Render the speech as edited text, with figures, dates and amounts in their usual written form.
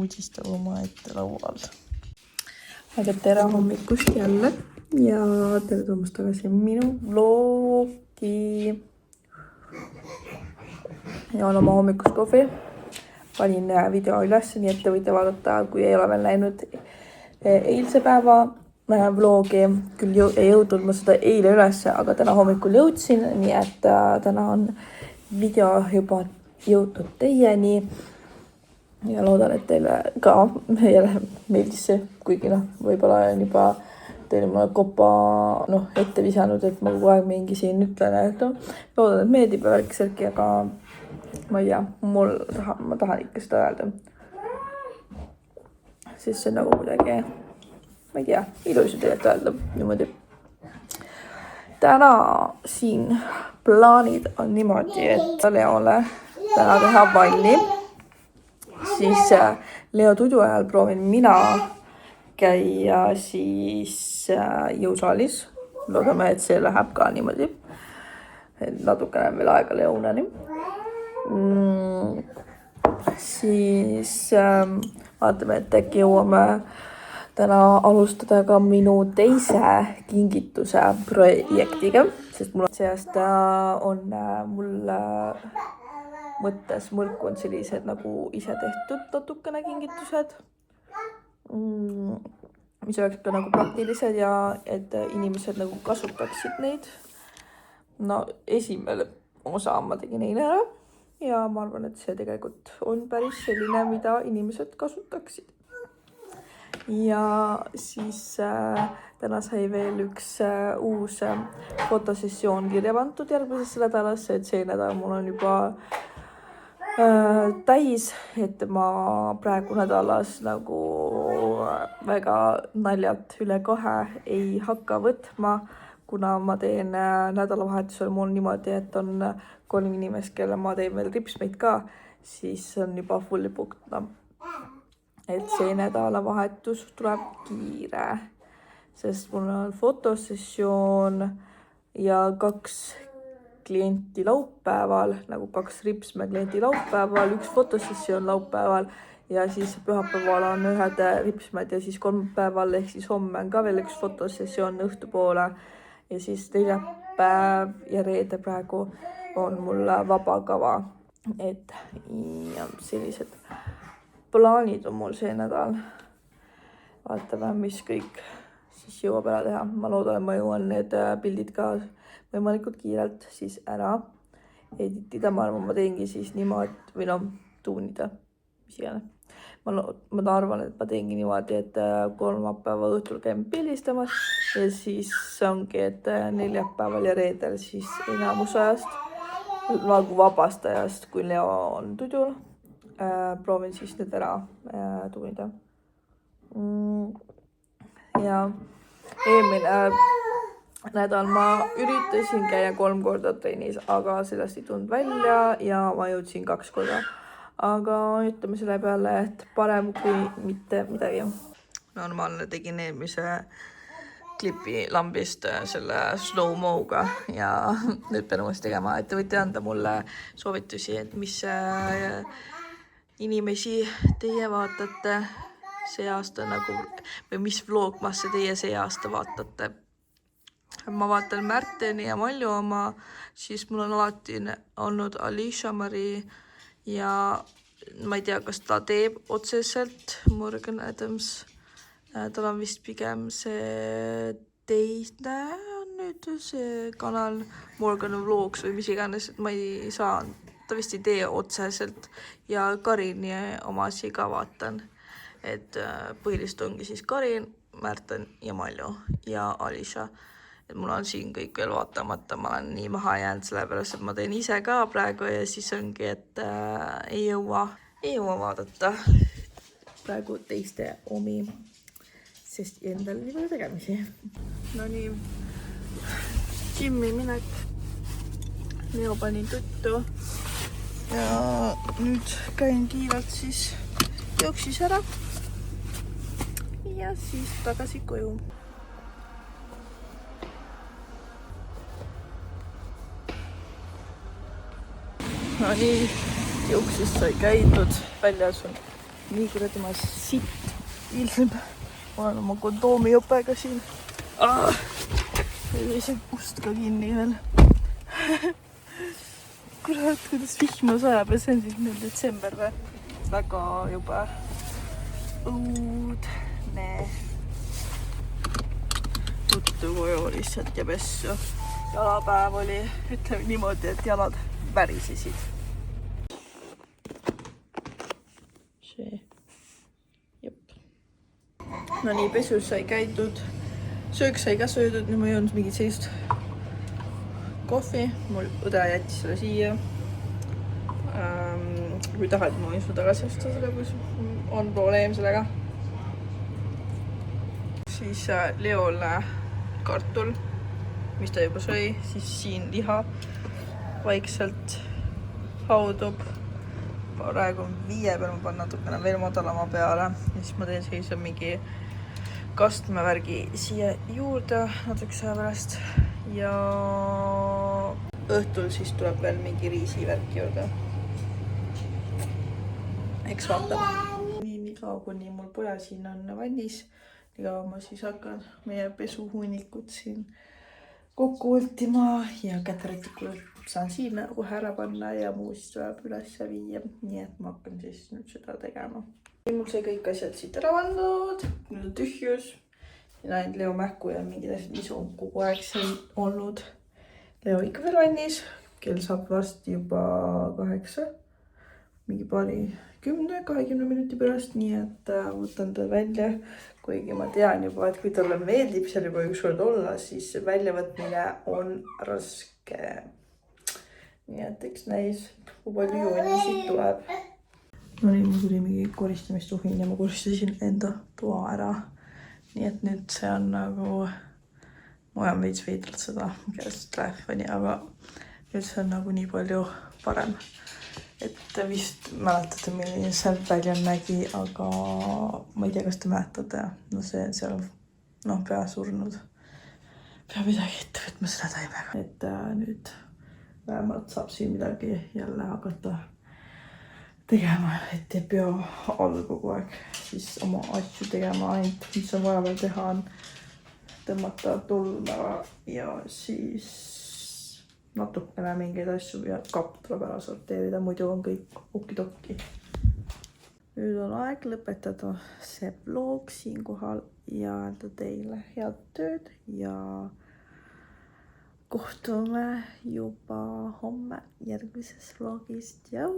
uudistama omaette laual. Aga tere hommikust jälle ja tere tulemast tagasi minu vlogi. Ja on oma hommikust kohvi. Panin video üles, nii et te võite vaadata, kui ei ole veel näinud eilse päeva vlogi. Küll ei jõudnud ma seda eile üles, aga täna hommikul jõudsin, nii et täna on video juba jõudnud teieni. Ja loodan, et teile ka meeldis see, kuigi võib-olla on juba teile mulle kopa ette visanud, et ma kogu aeg mingi siin ütlen, et loodan, et meeldib värk-särki, aga ma ei tea, ma tahan ikka seda öelda. Sest see on nagu kuidagi, ma ei tea, ilus tegelikult öelda niimoodi. Täna siin plaanid on niimoodi, et Leole täna teha valli. Siis Leo tudu ajal proovin mina käia siis jõusaalis. Loodame, et see läheb ka niimoodi. Natukene veel aega Leonani. Siis vaatame, et äkki jõuame täna alustada ka minu teise kingituse projektiga. Sest mul see aasta on mul mõttes mõrku on sellised nagu ise tehtud natukene kingitused, mis oleks ka nagu praktilised ja et inimesed nagu kasutaksid neid. No esimene osa ma tegin eile ära ja ma arvan, et see tegelikult on päris selline, mida inimesed kasutaksid. Ja siis täna sai veel üks uus fotosessioon kirja pandud järgmisesse nädalasse, et see nädal mul on juba täis, et ma praegu nädalas nagu väga naljalt üle 2 ei hakka võtma, kuna ma teen nädalavahetusel mul niimoodi, et on 3 inimest, kelle ma teen veel ripsmeid ka, siis on juba fully booked. Et see nädalavahetus tuleb kiire, sest mul on fotosessioon ja 2 klienti laupäeval, nagu 2 ripsme klienti laupäeval, 1 fotosessioon laupäeval ja siis pühapäeval on 1 ripsmed ja siis 3 päeval ehk siis homme on ka veel 1 fotosessioon õhtupoole ja siis neljapäev ja reede praegu on mul vaba kava. Et ja sellised plaanid on mul see nädal. Vaatame, mis kõik siis jõuab ära teha. Ma loodan, et ma jõuan need pildid ka võimalikult kiirelt siis ära editida. Ma arvan, ma teengi siis niimoodi või tuunida, mis iganes. Ma arvan, et ma teengi niimoodi, et kolmapäeva õhtul käin pildistamas ja siis ongi, et neljapäeval ja reedel siis enamus ajast, nagu vabast ajast, kui Leo on tudul, proovin siis need ära tuunida. Ja eelmine nädal ma üritasin käia 3 korda trennis, aga sellest ei tulnud välja ja ma jõudsin 2 korda. Aga ütleme selle peale, et parem kui mitte midagi. Normaalne tegin eelmise klipi lambist selle slow-mo'ga ja nüüd pean uuesti tegema, et te võite anda mulle soovitusi, et mis inimesi teie vaatate see aasta nagu, või mis vlogmasse teie see aasta vaatate. Ma vaatan Märteni ja Malju oma, siis mul on alati olnud Alicia Marie ja ma ei tea, kas ta teeb otseselt Morgan Adams. Tal on vist pigem see teine on nüüd see kanal Morgan Vlogs või mis iganes, et ma ei saa, ta vist ei tee otseselt ja Karini omasi ka vaatan. Et põhilist ongi siis Karin, Märten ja Malju ja Alicia. Et mul on siin kõik veel vaatamata, ma olen nii maha jäänud sellepärast, et ma teen ise ka praegu ja siis ongi, et ei jõua vaadata praegu teiste omi, sest endal nii palju tegemisi. No nii, gymmi minek. Leo panin tuttu ja nüüd käin kiirelt siis jooksis ära ja siis tagasi koju. No nii, jooksis sai käidud, väljas on nii kuradi ma sitt ilmseb. Ma olen oma kondoomiõpega siin. Ei see ust ka kinni veel. Kurat, kuidas vihma sajab ja see on siis nüüd detsember või? Väga juba õudne. Tuttu koju lihtsalt ja pessu. Jalapäev oli, ütleme niimoodi, et jalad värisesid. See. Jep. No nii, pesus sai käidud. Söök sai ka söödud, nüüd ma ei olnud mingit sellist kohvi. Mul õde jättis selle siia. Kui tahad, ma võin su tagasi osta selle, kui on probleem sellega. Siis Leol kartul, mis ta juba sõi, siis siin liha vaikselt haudub. Praegu on 5 peal, ma panen natukene veel madalama peale. Ja siis ma teen sellise mingi kastmevärgi siia juurde natukese aja pärast. Ja õhtul siis tuleb veel mingi riisivärk juurde. Eks vaata. Nii kaua, kuni mul poja siin on vannis. Nii kaua ma siis hakkan meie pesuhuunikut siin kokku võltima ja käterätikule saan siin kohe ära panna ja muu siis tuleb üles viia. Nii et ma hakkan siis nüüd seda tegema. Mul sai kõik asjad siit ära pandud, nüüd on tühjus. Ja ainult Leo mähku ja mingid asjad, mis on kogu aeg siin olnud. Leo ikka veel vannis, kell saab varsti juba 8. Mingi paari 10-20 minuti pärast, nii et võtan ta välja, kuigi ma tean juba, et kui talle meeldib seal juba ükskord olla, siis väljavõtmine on raske. Nii et eks näis, kui palju jooni siit tuleb. No nii, mul tuli mingi koristamistuhin ja ma koristasin enda toa ära. Nii et nüüd see on nagu, ma ajan veits veidralt seda käest telefoni, aga nüüd see on nagu nii palju parem. Et vist mäletate, milline see välja nägi, aga ma ei tea, kas te mäletate. No see on seal pea surnud. Pea midagi ette võtma selle taimega. Et nüüd vähemalt saab siin midagi jälle hakata tegema, et ei pea all kogu aeg siis oma asju tegema. Ainult, mis on vaja veel teha, on tõmmata tuld ära ja siis natukene mingeid asju ja kapp tuleb ära sorteerida, muidu on kõik okidokki. Nüüd on aeg lõpetada see vlog siinkohal ja öelda teile head tööd ja kohtume juba homme järgmises vlogis. Tšau!